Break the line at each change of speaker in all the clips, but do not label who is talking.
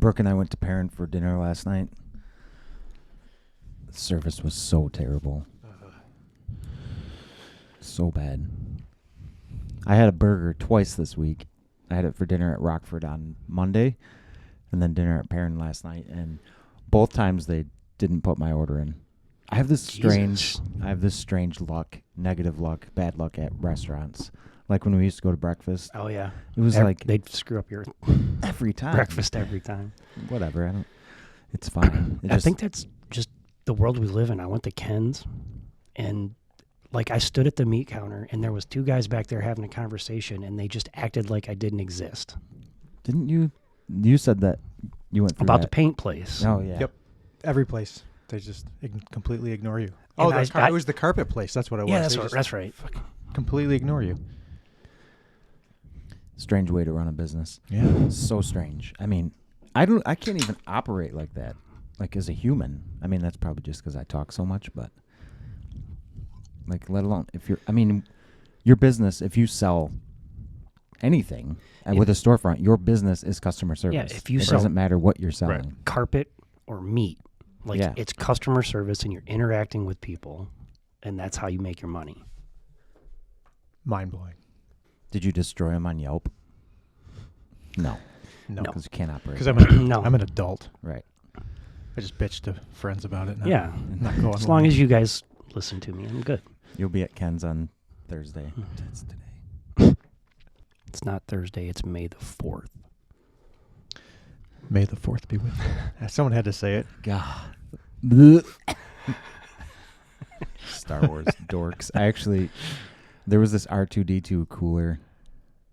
Brooke and I went to Perrin for dinner last night. The service was so terrible. So bad. I had a burger twice this week. I had it for dinner at Rockford on Monday and then dinner at Perrin last night. And both times they didn't put my order in. I have this strange luck, negative luck, bad luck at restaurants. Like when we used to go to breakfast.
Oh, yeah.
It was like...
They'd screw up your...
Every time.
Breakfast every time.
Whatever. It's fine.
I think that's just the world we live in. I went to Ken's, and like I stood at the meat counter, and there was two guys back there having a conversation, and they just acted like I didn't exist.
Didn't you? You said that you went through
about
that.
the paint place.
Oh, yeah.
Yep. Every place. They just completely ignore you.
And
Oh, it was the carpet place. That's what it was.
Yeah,
They
that's right.
completely ignore you.
Strange way to run a business.
Yeah.
So strange. I mean, I can't even operate like that. Like as a human. I mean, that's probably just because I talk so much, but like, let alone if your business, if you sell anything with a storefront, your business is customer service.
Yeah, if you
it
sell
doesn't matter what you're selling.
Carpet or meat, like it's customer service and you're interacting with people, and that's how you make your money.
Mind blowing.
Did you destroy them on Yelp? No.
No.
Because you can't operate.
Because I'm an adult.
Right.
I just bitch to friends about it.
Yeah.
Not going
as long as you guys listen to me, I'm good.
You'll be at Ken's on Thursday. That's today.
It's not Thursday. It's May the 4th.
May the 4th be with you. Someone had to say it.
God. Star Wars dorks. There was this R2-D2 cooler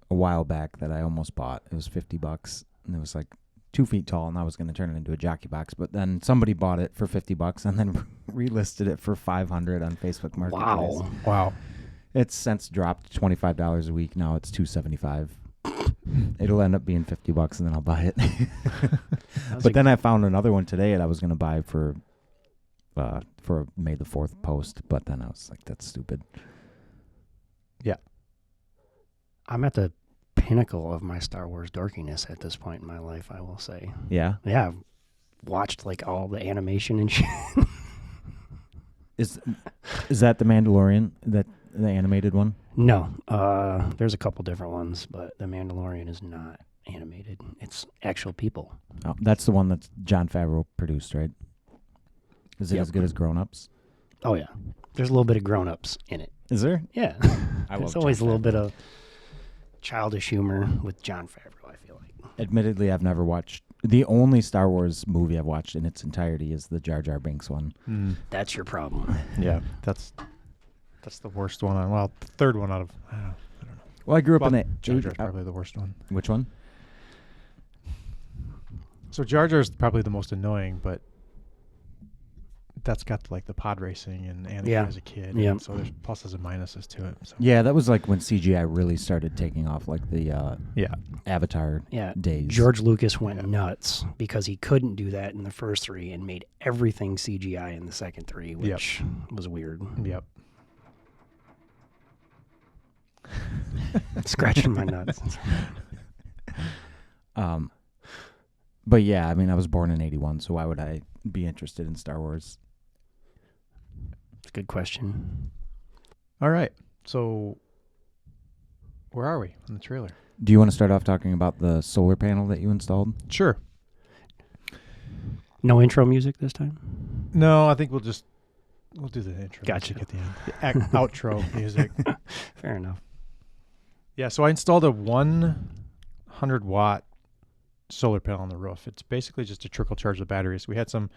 a while back that I almost bought. It was $50, and it was like 2 feet tall, and I was going to turn it into a jockey box. But then somebody bought it for $50 and then relisted it for $500 on Facebook Marketplace.
Wow.
It's since dropped $25 a week. Now it's $275. It'll end up being $50, and then I'll buy it. But then I found another one today that I was going to buy for May the 4th post. But then I was like, that's stupid.
Yeah.
I'm at the pinnacle of my Star Wars dorkiness at this point in my life, I will say.
Yeah?
Yeah, I've watched like all the animation and shit.
Is that the Mandalorian, the animated one?
No. There's a couple different ones, but the Mandalorian is not animated. It's actual people.
Oh, that's the one that Jon Favreau produced, right? Is it as good as Grown Ups?
Oh, yeah. There's a little bit of Grown Ups in it.
Is there?
Yeah. There's always a little bit of childish humor with Jon Favreau, I feel like.
Admittedly, I've never watched. The only Star Wars movie I've watched in its entirety is the Jar Jar Binks one.
That's your problem.
Yeah, that's the worst one. The third one out of, I don't know.
Well, I grew up in the...
Jar Jar's probably the worst one.
Which one?
So Jar Jar's probably the most annoying, but that's got like the pod racing and Anakin as a kid.
Yeah.
So there's pluses and minuses to it. So.
Yeah, that was like when CGI really started taking off, like the Avatar days.
George Lucas went nuts because he couldn't do that in the first three and made everything CGI in the second three, which was weird.
Yep.
Scratching my nuts.
But yeah, I mean, I was born in 81, so why would I be interested in Star Wars?
It's a good question.
All right. So where are we on the trailer?
Do you want to start off talking about the solar panel that you installed?
Sure.
No intro music this time?
No, I think we'll do the intro
Gotcha.
music at the end. The outro music.
Fair enough.
Yeah, so I installed a 100-watt solar panel on the roof. It's basically just a trickle charge of batteries. We had some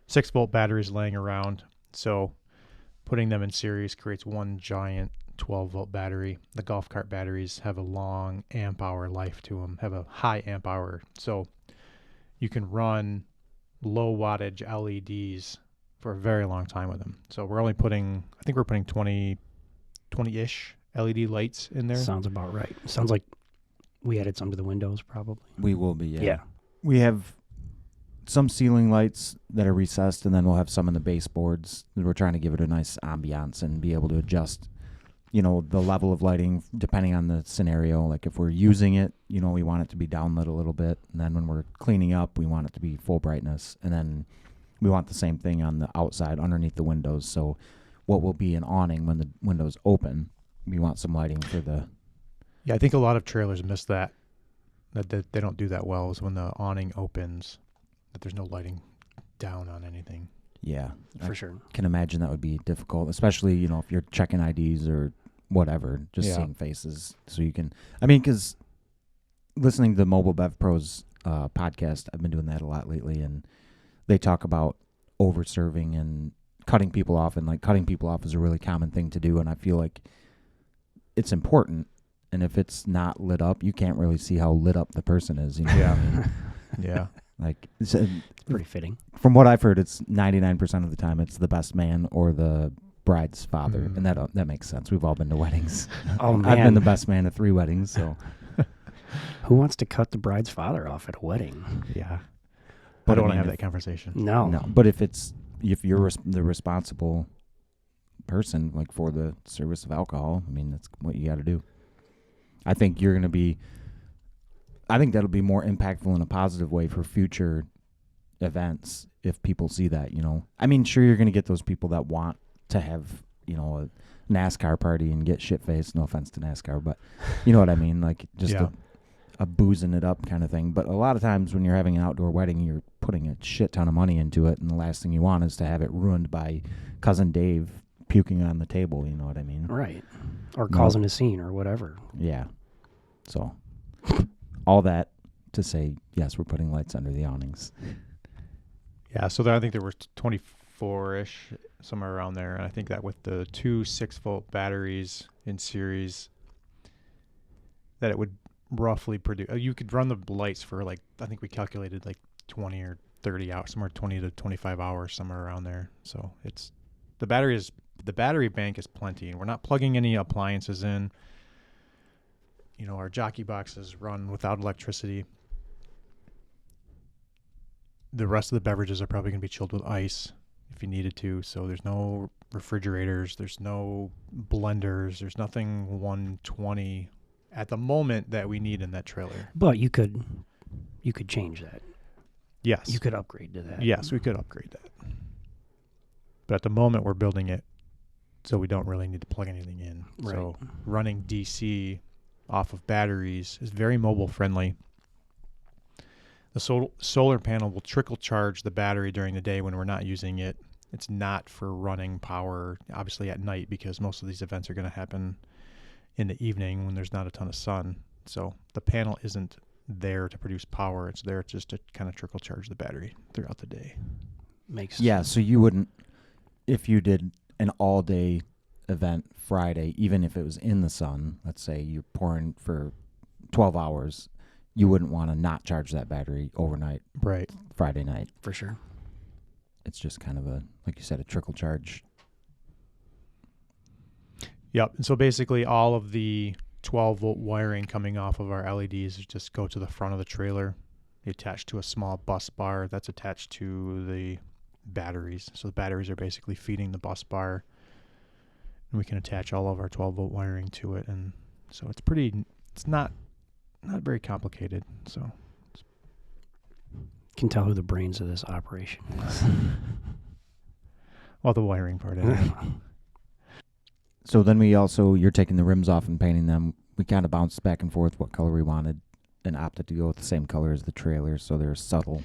6-volt batteries laying around, so putting them in series creates one giant 12-volt battery. The golf cart batteries have a long amp hour life to them, have a high amp hour, so you can run low wattage LEDs for a very long time with them. So we're only putting 20-ish LED lights in there.
Sounds about right. Sounds like we added some to the windows, probably.
We will be,
Yeah.
We have some ceiling lights that are recessed, and then we'll have some in the baseboards. We're trying to give it a nice ambiance and be able to adjust the level of lighting depending on the scenario. Like if we're using it, we want it to be downlit a little bit. And then when we're cleaning up, we want it to be full brightness. And then we want the same thing on the outside underneath the windows. So what will be an awning when the windows open, we want some lighting for the...
Yeah, I think a lot of trailers miss that they don't do that well, is when the awning opens, that there's no lighting down on anything.
Yeah.
For sure.
Can imagine that would be difficult, especially, if you're checking IDs or whatever, just seeing faces. So you can... I mean, because listening to the Mobile Bev Pros podcast, I've been doing that a lot lately, and they talk about over-serving and cutting people off, and cutting people off is a really common thing to do, and I feel like it's important, and if it's not lit up, you can't really see how lit up the person is.
Yeah.
What I mean?
Yeah.
It's pretty fitting.
From what I've heard, it's 99% of the time it's the best man or the bride's father, and that makes sense. We've all been to weddings.
Oh, man.
I've been the best man at 3 weddings, so...
Who wants to cut the bride's father off at a wedding?
Yeah.
But
I don't
I
want to
mean,
have that conversation.
No.
But if you're the responsible person, for the service of alcohol, I mean, that's what you got to do. I think that'll be more impactful in a positive way for future events if people see that, I mean, sure, you're going to get those people that want to have, a NASCAR party and get shit-faced. No offense to NASCAR, but you know what I mean? Just a boozing it up kind of thing. But a lot of times when you're having an outdoor wedding, you're putting a shit ton of money into it, and the last thing you want is to have it ruined by Cousin Dave puking on the table. You know what I mean?
Right. Or causing a scene or whatever.
Yeah. So all that to say, yes, we're putting lights under the awnings.
Yeah, so I think there were 24-ish, somewhere around there. And I think that with the 2 6-volt batteries in series, that it would roughly produce... you could run the lights for, I think we calculated 20 or 30 hours, somewhere 20 to 25 hours, somewhere around there. So it's... The battery bank is plenty, and we're not plugging any appliances in. Our jockey boxes run without electricity. The rest of the beverages are probably going to be chilled with ice if you needed to. So there's no refrigerators, there's no blenders, there's nothing 120 at the moment that we need in that trailer.
But you could change that.
Yes.
You could upgrade to that.
Yes, we could upgrade that. But at the moment we're building it so we don't really need to plug anything in.
Right.
So running DC off of batteries is very mobile friendly. The solar panel will trickle charge the battery during the day when we're not using it. It's not for running power, obviously, at night, because most of these events are going to happen in the evening when there's not a ton of sun. So the panel isn't there to produce power. It's there just to kind of trickle charge the battery throughout the day.
Yeah, so you wouldn't, if you did an all-day event Friday, even if it was in the sun, let's say you're pouring for 12 hours, you wouldn't want to not charge that battery overnight,
right?
Friday night.
For sure.
It's just kind of like you said, a trickle charge.
Yep. And so basically all of the 12-volt wiring coming off of our LEDs just go to the front of the trailer. They attach to a small bus bar that's attached to the batteries. So the batteries are basically feeding the bus bar, and we can attach all of our 12-volt wiring to it. And so it's not very complicated. So
Can tell who the brains of this operation is.
well, the wiring part of it.
So then you're taking the rims off and painting them. We kind of bounced back and forth what color we wanted and opted to go with the same color as the trailer, so they're subtle.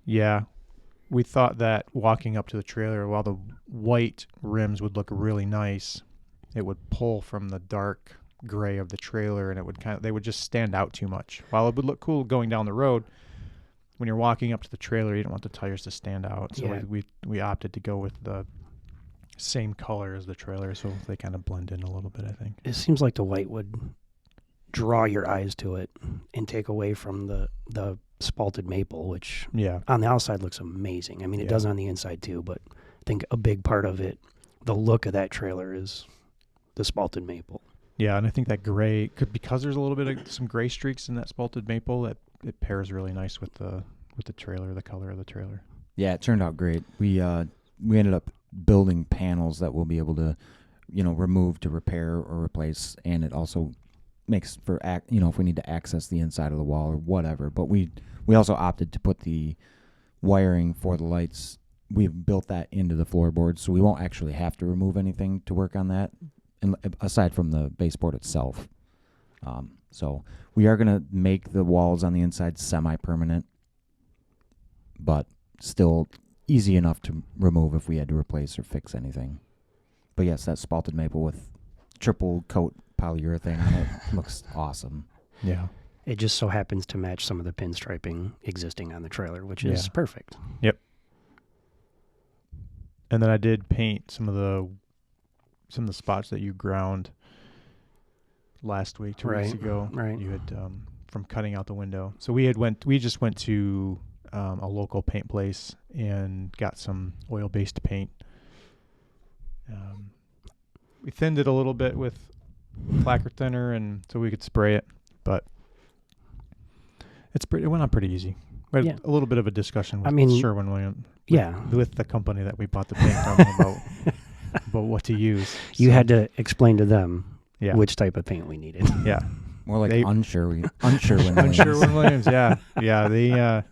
Yeah. We thought that walking up to the trailer, while the white rims would look really nice, it would pull from the dark gray of the trailer, and they would just stand out too much. While it would look cool going down the road, when you're walking up to the trailer, you don't want the tires to stand out. So
Yeah.
we opted to go with the same color as the trailer, so they kind of blend in a little bit, I think.
It seems like the white would draw your eyes to it and take away from the spalted maple, which on the outside looks amazing. I mean, it does on the inside too, but I think a big part of it, the look of that trailer, is the spalted maple.
Yeah, and I think that gray because there's a little bit of some gray streaks in that spalted maple, that it pairs really nice with the trailer, the color of the trailer.
Yeah, it turned out great. We ended up building panels that we'll be able to remove to repair or replace, and it also makes for if we need to access the inside of the wall or whatever. But we also opted to put the wiring for the lights. We've built that into the floorboards, so we won't actually have to remove anything to work on that, aside from the baseboard itself. So we are going to make the walls on the inside semi-permanent, but still easy enough to remove if we had to replace or fix anything. But yes, that spalted maple with triple coat polyurethane on it looks awesome.
Yeah.
It just so happens to match some of the pinstriping existing on the trailer, which is perfect.
Yep. And then I did paint some of the spots that you ground last week, 2 weeks ago.
Right.
You had from cutting out the window. So we just went to a local paint place and got some oil-based paint. We thinned it a little bit with lacquer thinner, and so we could spray it, but it went on pretty easy. We had a little bit of a discussion with Sherwin-Williams. With the company that we bought the paint from about what to use.
You had to explain to them which type of paint we needed.
Yeah.
More like unsure Williams.
Williams, yeah. Yeah,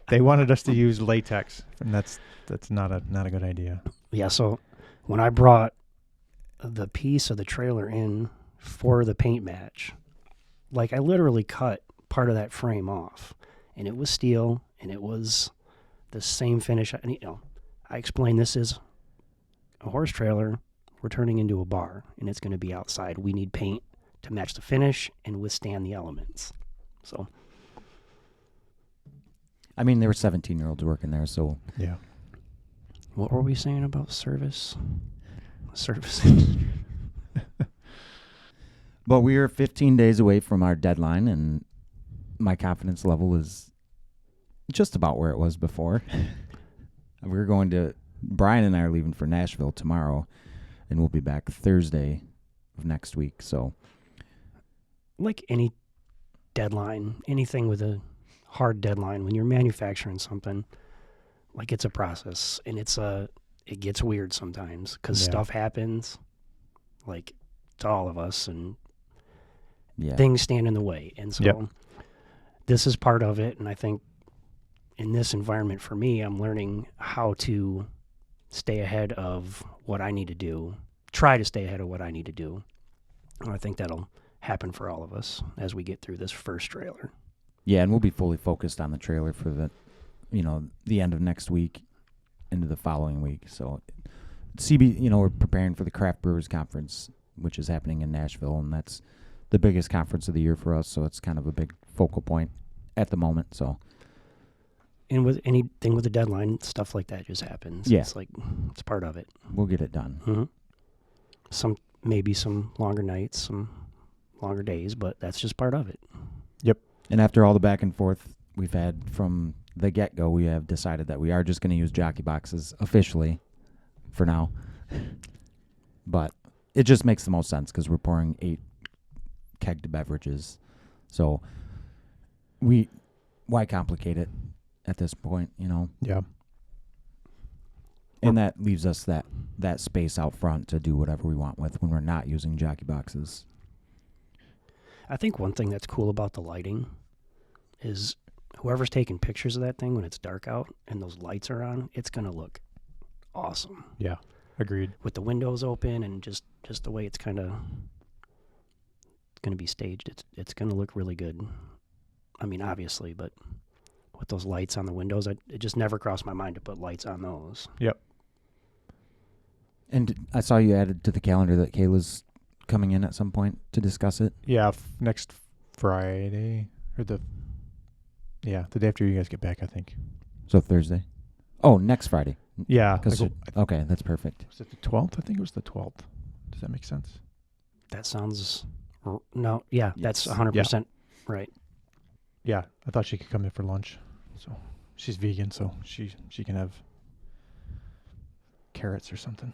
they wanted us to use latex, and that's not a good idea.
Yeah, so when I brought the piece of the trailer in for the paint match, like I literally cut part of that frame off, and it was steel, and it was the same finish. And, I explained this is a horse trailer. We're turning into a bar, and it's going to be outside. We need paint to match the finish and withstand the elements. So,
I mean, there were 17-year-olds working there, so
yeah.
What were we saying about service? Service.
But we are 15 days away from our deadline, and my confidence level is just about where it was before. Brian and I are leaving for Nashville tomorrow, and we'll be back Thursday of next week. So,
like any deadline, anything with a hard deadline, when you're manufacturing something, like it's a process, and it gets weird sometimes because stuff happens, like to all of us, and things stand in the way. And so this is part of it, and I think in this environment for me, I'm learning how to stay ahead of what I need to do, try to stay ahead of what I need to do. And I think that'll happen for all of us as we get through this first trailer.
Yeah, and we'll be fully focused on the trailer for the end of next week into the following week. So we're preparing for the Craft Brewers Conference, which is happening in Nashville, and that's the biggest conference of the year for us, so it's kind of a big focal point at the moment. So,
and with anything with a deadline, stuff like that just happens.
Yeah.
It's like, it's part of it.
We'll get it done.
Mm-hmm. Maybe some longer nights, some longer days, but that's just part of it.
Yep.
And after all the back and forth we've had from the get-go, we have decided that we are just going to use jockey boxes officially for now. But it just makes the most sense because we're pouring 8 kegged beverages. So why complicate it at this point,
Yeah.
And that leaves us that space out front to do whatever we want with when we're not using jockey boxes.
I think one thing that's cool about the lighting is whoever's taking pictures of that thing when it's dark out and those lights are on, it's going to look awesome.
Yeah, agreed.
With the windows open and just the way it's kind of going to be staged, it's going to look really good. I mean, obviously, but with those lights on the windows, it just never crossed my mind to put lights on those.
Yep.
And I saw you added to the calendar that Kayla's coming in at some point to discuss it.
Yeah, next Friday or the day after you guys get back, I think.
So Thursday. Oh, next Friday.
Yeah.
Okay, that's perfect.
Was it the 12th? I think it was the 12th. Does that make sense?
That sounds no. Yeah, that's 100% right.
Yeah, I thought she could come in for lunch. So she's vegan, so she can have carrots or something.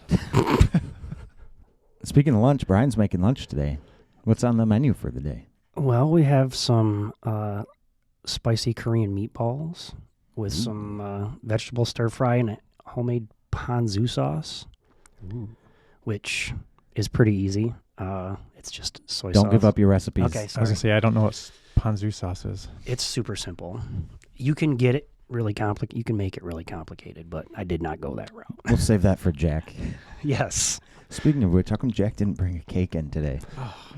Speaking of lunch, Brian's making lunch today. What's on the menu for the day?
Well, we have some spicy Korean meatballs with some vegetable stir fry and a homemade ponzu sauce, which is pretty easy. It's just soy sauce.
Don't give up your recipes.
Okay,
I was
sorry.
going to say, I don't know what ponzu sauce is.
It's super simple. You can get it really complicated. You can make it really complicated, but I did not go that route.
We'll save that for Jack.
Yes.
Speaking of which, how come Jack didn't bring a cake in today?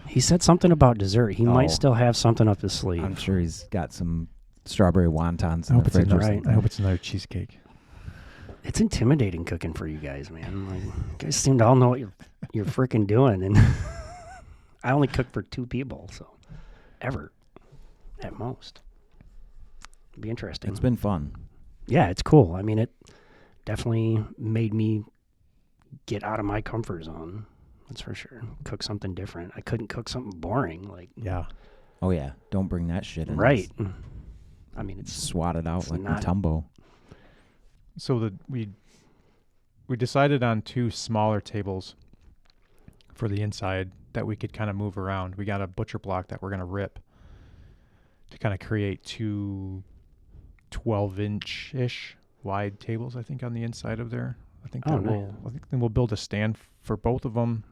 He said something about dessert. He might still have something up his sleeve.
I'm sure he's got some strawberry wontons
I
in
hope
the
it's
fridge or
right.
something.
I hope it's another cheesecake.
It's intimidating cooking for you guys, man. Like, you guys seem to all know what you're freaking doing, and I only cook for 2 people, so ever at most. It'd be interesting.
It's been fun.
Yeah, it's cool. I mean, it definitely made me get out of my comfort zone. That's for sure. Cook something different. I couldn't cook something boring. Like,
Yeah.
Oh, yeah. Don't bring that shit in.
right. I mean,
It's
it's
swatted out
it's
like
not-
Matumbo.
So we decided on 2 smaller tables for the inside that we could kind of move around. We got a butcher block that we're going to rip to kind of create 2 12-inch-ish wide tables, I think, on the inside of there. I think
Oh,
that I think then we'll build a stand for both of them.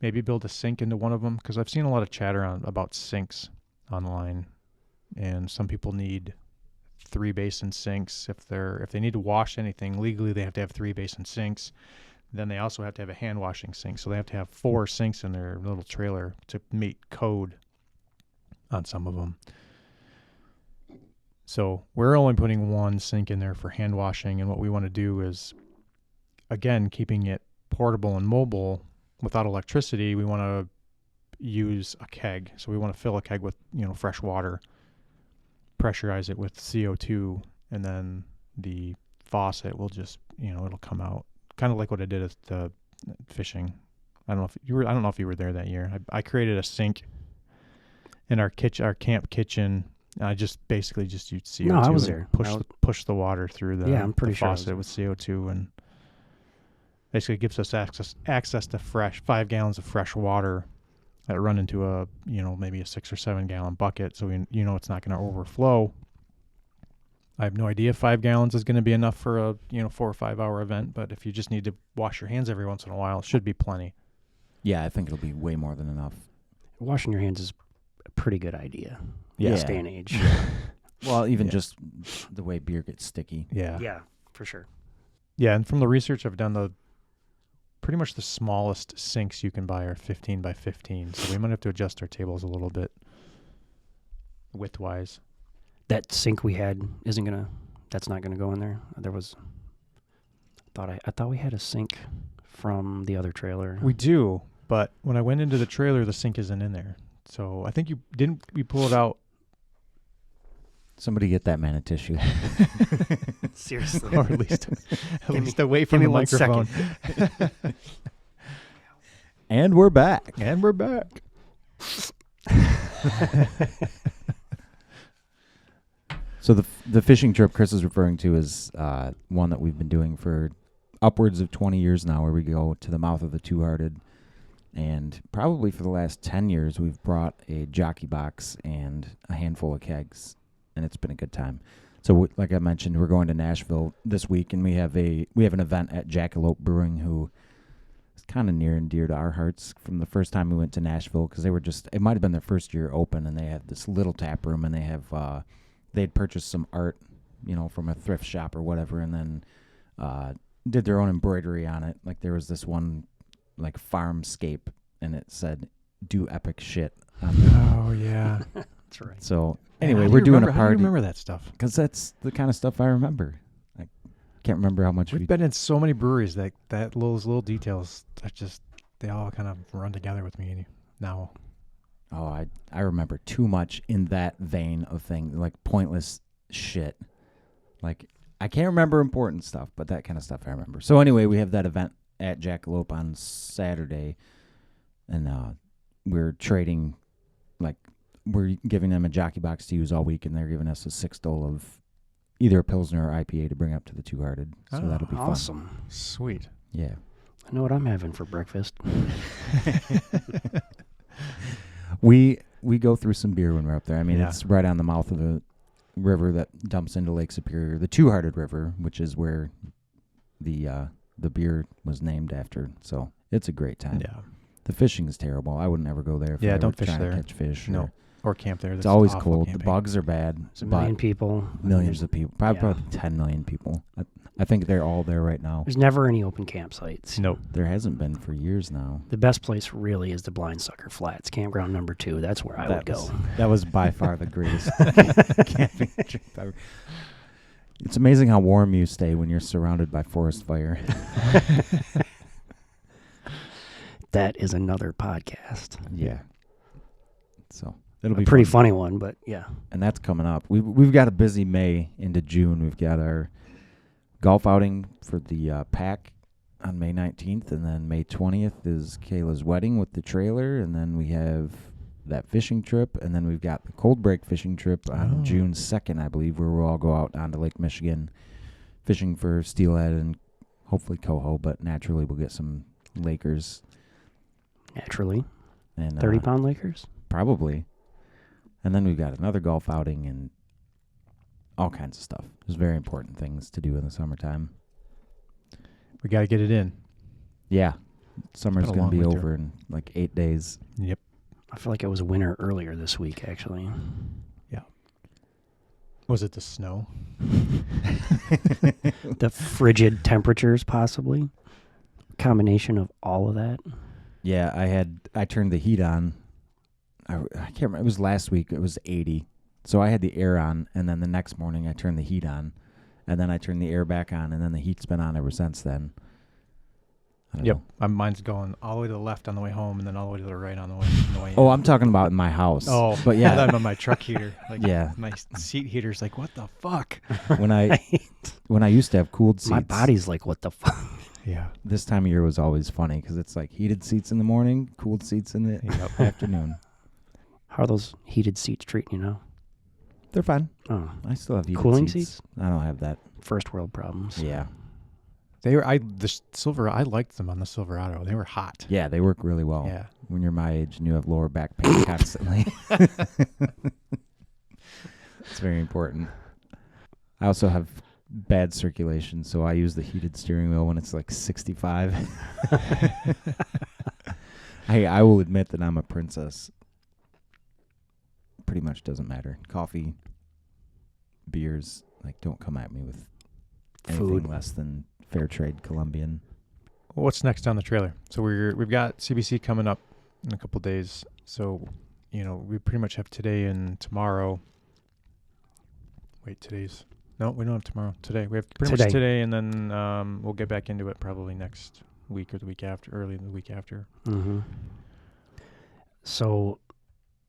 Maybe build a sink into one of them, because I've seen a lot of chatter about sinks online, and some people need 3 basin sinks if they need to wash anything legally. They have to have 3 basin sinks. Then they also have to have a hand washing sink, so they have to have 4 sinks in their little trailer to meet code on some of them. So we're only putting 1 sink in there for hand washing, and what we want to do is, again, keeping it portable and mobile without electricity, we want to use a keg. So we want to fill a keg with, fresh water, pressurize it with CO2, and then the faucet will just, it'll come out kind of like what I did at the fishing. I don't know if you were there that year. I created a sink in our camp kitchen. I just basically just used CO2.
No, I was
and
there.
Push the water through the,
I'm pretty
the
sure I was
faucet with CO2, and basically gives us access to fresh 5 gallons of fresh water that run into a maybe a 6 or 7 gallon bucket, so it's not going to overflow. I have no idea if 5 gallons is going to be enough for a 4 or 5 hour event, but if you just need to wash your hands every once in a while, it should be plenty.
Yeah, I think it'll be way more than enough.
Washing your hands is a pretty good idea.
Yeah.
In this day and age.
Well, even
Yeah.
just the way beer gets sticky.
Yeah.
Yeah, for sure.
Yeah, and from the research I've done, pretty much the smallest sinks you can buy are 15 by 15, so we might have to adjust our tables a little bit width-wise.
That sink we had that's not gonna go in there. I thought we had a sink from the other trailer.
We do, but when I went into the trailer, the sink isn't in there. So I think we pull it out.
Somebody get that man a tissue.
Seriously.
Or at least
Give
away
give
from
me
the
1
microphone.
second.
And we're back.
And we're back.
So the fishing trip Chris is referring to is one that we've been doing for upwards of 20 years now, where we go to the mouth of the Two-Hearted. And probably for the last 10 years, we've brought a jockey box and a handful of kegs, and it's been a good time. So like I mentioned, we're going to Nashville this week, and we have an event at Jackalope Brewing, who is kind of near and dear to our hearts from the first time we went to Nashville, because it might have been their first year open, and they had this little tap room, and they'd purchased some art, from a thrift shop or whatever, and then did their own embroidery on it. Like there was this one like farmscape, and it said "Do epic shit" on it.
Oh yeah.
That's right.
So
Man,
anyway,
how do
we're
you
doing
remember-
a
How do you
party
remember that stuff?
because that's the kind of stuff I remember. I can't remember how much
We've been in so many breweries that those little details they all kind of run together with me now.
Oh, I remember too much in that vein of thing, like pointless shit. Like I can't remember important stuff, but that kind of stuff I remember. So anyway, we have that event at Jackalope on Saturday, and we're trading, like we're giving them a jockey box to use all week, and they're giving us a 6-stole of either a Pilsner or IPA to bring up to the Two-Hearted. So
Oh,
that'll be fun.
Awesome.
Sweet.
Yeah.
I know what I'm having for breakfast.
We go through some beer when we're up there. I mean,
Yeah.
it's right on the mouth of the river that dumps into Lake Superior, the Two-Hearted River, which is where the beer was named after. So It's a great time.
Yeah.
The fishing is terrible. I would never go there if I
don't
were
fish
trying
there.
to catch fish.
No. Or camp there.
It's
That's
always
awful
cold.
camping.
The bugs are bad.
There's a million people.
Millions of people. Probably 10 million people. I think they're all there right now.
There's never any open campsites.
Nope.
There hasn't been for years now.
The best place really is the Blind Sucker Flats, campground number 2. That's where I would go.
That was by far the greatest camping trip ever. It's amazing how warm you stay when you're surrounded by forest fire.
That is another podcast.
Yeah. So it'll be
a pretty
fun.
funny one, but yeah.
And that's coming up. We've got a busy May into June. We've got our golf outing for the pack on May 19th, and then May 20th is Kayla's wedding with the trailer, and then we have that fishing trip, and then we've got the Coldbreak fishing trip on June 2nd, I believe, where we'll all go out onto Lake Michigan fishing for steelhead and hopefully coho, but naturally we'll get some Lakers.
Naturally.
And
30-pound Lakers?
Probably. And then we've got another golf outing and all kinds of stuff. There's very important things to do in the summertime.
We got to get it in.
Yeah. Summer's going to be
winter.
over in like 8 days.
Yep.
I feel like it was winter earlier this week, actually.
Yeah. Was it the snow?
The frigid temperatures, possibly. Combination of all of that.
Yeah, I turned the heat on. I can't remember. It was last week. It was 80. So I had the air on, and then the next morning I turned the heat on, and then I turned the air back on, and then the heat's been on ever since then. I don't know.
Mine's going all the way to the left on the way home, and then all the way to the right on the way in.
Oh, I'm talking about in my house.
Oh,
but yeah.
I'm on my truck heater. Like,
yeah.
My seat heater's like, what the fuck?
When I used to have cooled seats.
My body's like, what the fuck?
Yeah.
This time of year was always funny because it's like heated seats in the morning, cooled seats in the afternoon.
How are those heated seats treating you now?
They're fine.
Oh,
I still have heated
cooling
seats.
seats?
I don't have that.
First world problems.
Yeah.
I liked them on the Silverado. They were hot.
Yeah, they work really well.
Yeah.
When you're my age and you have lower back pain constantly. It's very important. I also have bad circulation, so I use the heated steering wheel when it's like 65. I will admit that I'm a princess. Pretty much doesn't matter. Coffee, beers, like don't come at me with anything
Food
less than fair trade Colombian.
What's next on the trailer? So we've got CBC coming up in a couple days. So, we pretty much have today and tomorrow. Wait, no, we don't have tomorrow. Today. We have pretty much today, and then we'll get back into it probably next week or the week after, early in the week after.
Mm-hmm. So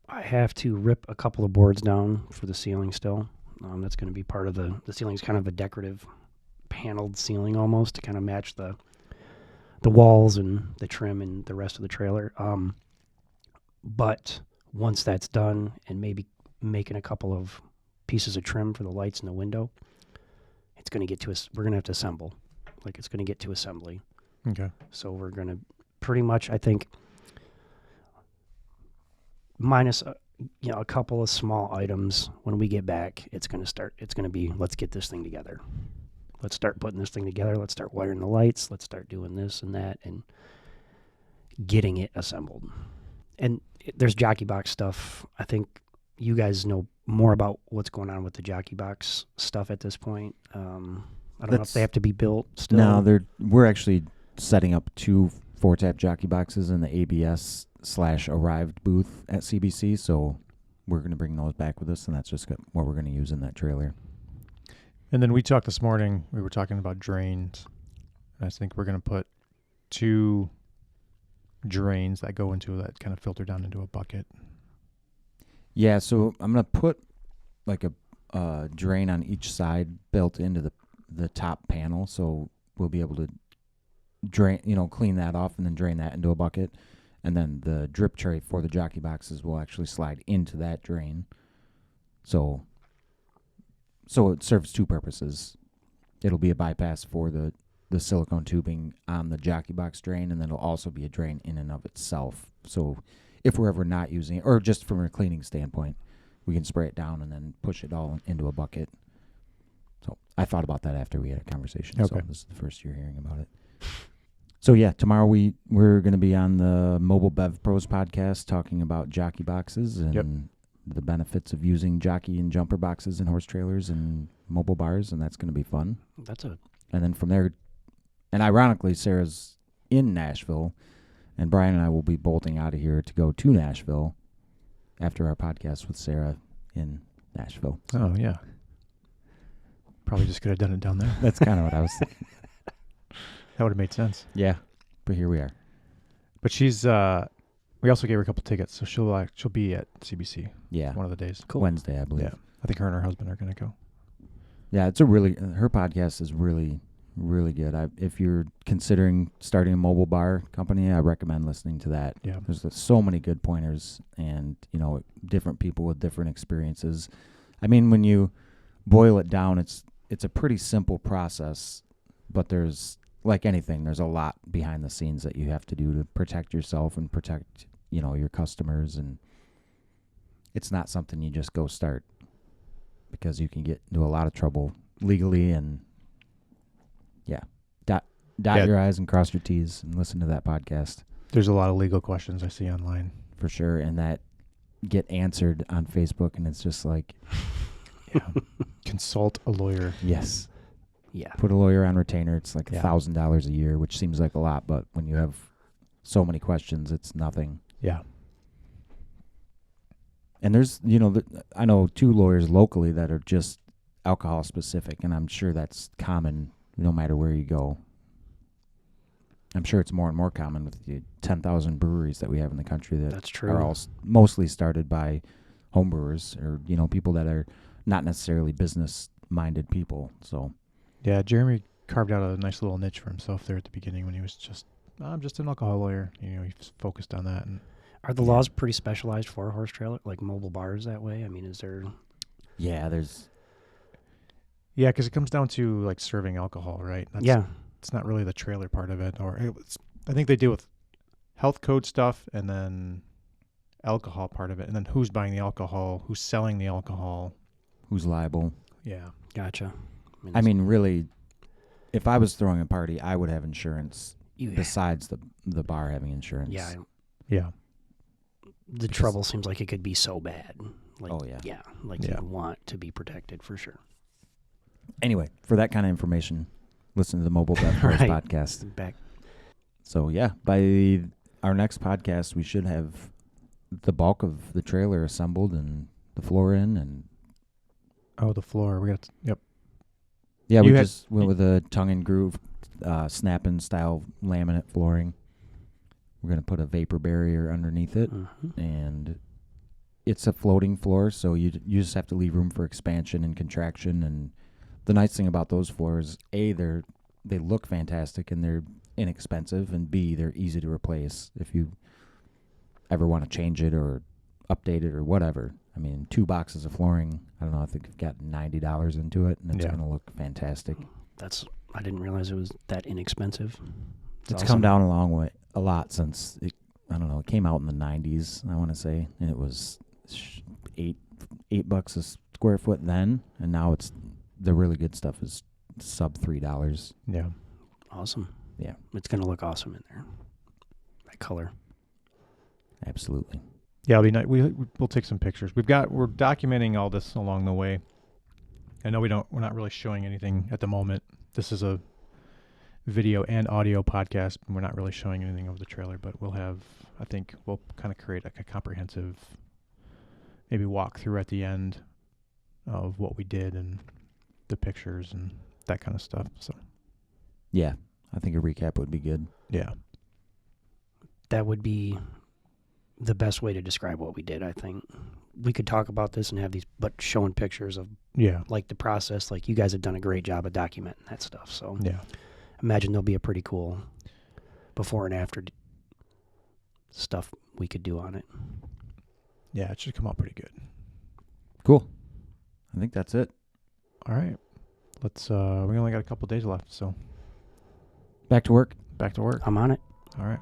I have to rip a couple of boards down for the ceiling still. That's going to be part of the ceiling's kind of a decorative paneled ceiling almost to kind of match the walls and the trim and the rest of the trailer. But once that's done and maybe making a couple of pieces of trim for the lights in the window, it's going to get to us. We're going to have to assemble. Like it's going to get to assembly.
Okay.
So we're going to pretty much, I think, minus a couple of small items. When we get back, it's going to be, let's get this thing together. Let's start putting this thing together. Let's start wiring the lights. Let's start doing this and that and getting it assembled. And there's jockey box stuff. I think you guys know more about what's going on with the jockey box stuff at this point. I don't know if they have to be built still.
No, we're actually setting up 2 4-tap jockey boxes in the ABS/arrived booth at CBC, so we're going to bring those back with us, and that's just what we're going to use in that trailer.
And then we talked this morning, we were talking about drains. And I think we're going to put 2 drains that go into that kind of filter down into a bucket.
Yeah, so I'm going to put like a drain on each side built into the top panel, so we'll be able to drain, clean that off and then drain that into a bucket. And then the drip tray for the jockey boxes will actually slide into that drain. So it serves 2 purposes. It'll be a bypass for the silicone tubing on the jockey box drain, and then it'll also be a drain in and of itself. So if we're ever not using it, or just from a cleaning standpoint, we can spray it down and then push it all into a bucket. So I thought about that after we had a conversation.
Okay.
So this is the first you're hearing about it. So yeah, tomorrow we're going to be on the Mobile Bev Pros podcast talking about jockey boxes and the benefits of using jockey and jumper boxes in horse trailers and mobile bars, and that's going to be fun. And then from there, and ironically, Sarah's in Nashville, and Brian and I will be bolting out of here to go to Nashville after our podcast with Sarah in Nashville.
Oh yeah, probably just could have done it down there.
That's kind of what I was thinking.
That would have made sense.
Yeah, but here we are.
But she's we also gave her a couple tickets, so she'll be at CBC.
Yeah,
one of the days.
Cool. Wednesday, I believe.
Yeah, I think her and her husband are going to go.
Yeah, it's her podcast is really, really good. If you're considering starting a mobile bar company, I recommend listening to that.
Yeah,
there's so many good pointers, and different people with different experiences. I mean, when you boil it down, it's a pretty simple process, but there's, like anything, there's a lot behind the scenes that you have to do to protect yourself and protect, your customers. And it's not something you just go start, because you can get into a lot of trouble legally. And dot your I's and cross your T's and listen to that podcast.
There's a lot of legal questions I see online.
For sure. And that get answered on Facebook, and it's just like,
consult a lawyer.
Yes.
Yeah.
Put a lawyer on retainer. It's like $1,000 a year, which seems like a lot, but when you have so many questions, it's nothing.
Yeah.
And there's, I know 2 lawyers locally that are just alcohol specific, and I'm sure that's common no matter where you go. I'm sure it's more and more common with the 10,000 breweries that we have in the country
that's true.
Are all mostly started by home brewers or, people that are not necessarily business-minded people. So,
yeah, Jeremy carved out a nice little niche for himself there at the beginning when he was just, I'm just an alcohol lawyer. He's focused on that. And
are the laws pretty specialized for a horse trailer, like mobile bars that way? I mean, is there?
Yeah, there's.
Yeah, because it comes down to like serving alcohol, right? It's not really the trailer part of it, I think they deal with health code stuff and then alcohol part of it, and then who's buying the alcohol, who's selling the alcohol,
who's liable.
Yeah,
gotcha.
I mean, really, if I was throwing a party, I would have insurance besides the bar having insurance.
Yeah.
The trouble seems like it could be so bad. Like, you want to be protected for sure.
Anyway, for that kind of information, listen to the Mobile Bev Pros podcast.
Back.
So by our next podcast, we should have the bulk of the trailer assembled and the floor in. And
the floor. We got. Yep.
Yeah, we just went with a tongue and groove, snap-in style laminate flooring. We're going to put a vapor barrier underneath it, and it's a floating floor, so you just have to leave room for expansion and contraction. And the nice thing about those floors, A, they look fantastic and they're inexpensive, and B, they're easy to replace if you ever want to change it or update it or whatever. I mean, 2 boxes of flooring, I don't know, I think we've got $90 into it, and it's going to look fantastic.
I didn't realize it was that inexpensive.
It's awesome. Come down a lot since it came out in the 90s, I want to say, and it was $8 a square foot then, and now it's the really good stuff is sub $3.
Yeah.
Awesome.
Yeah.
It's going to look awesome in there. That color.
Absolutely.
Yeah, it'll be nice. We'll take some pictures. We're documenting all this along the way. I know we're not really showing anything at the moment. This is a video and audio podcast, and we're not really showing anything of the trailer, but we'll kind of create like a comprehensive maybe walkthrough at the end of what we did and the pictures and that kind of stuff. So
yeah, I think a recap would be good.
Yeah.
That would be the best way to describe what we did, I think. We could talk about this and have these, but showing pictures of like the process, like you guys have done a great job of documenting that stuff. So imagine there'll be a pretty cool before and after stuff we could do on it.
Yeah, it should come out pretty good.
Cool. I think that's it.
All right. Let's, we only got a couple days left, so.
Back to work.
Back to work.
I'm on it.
All right.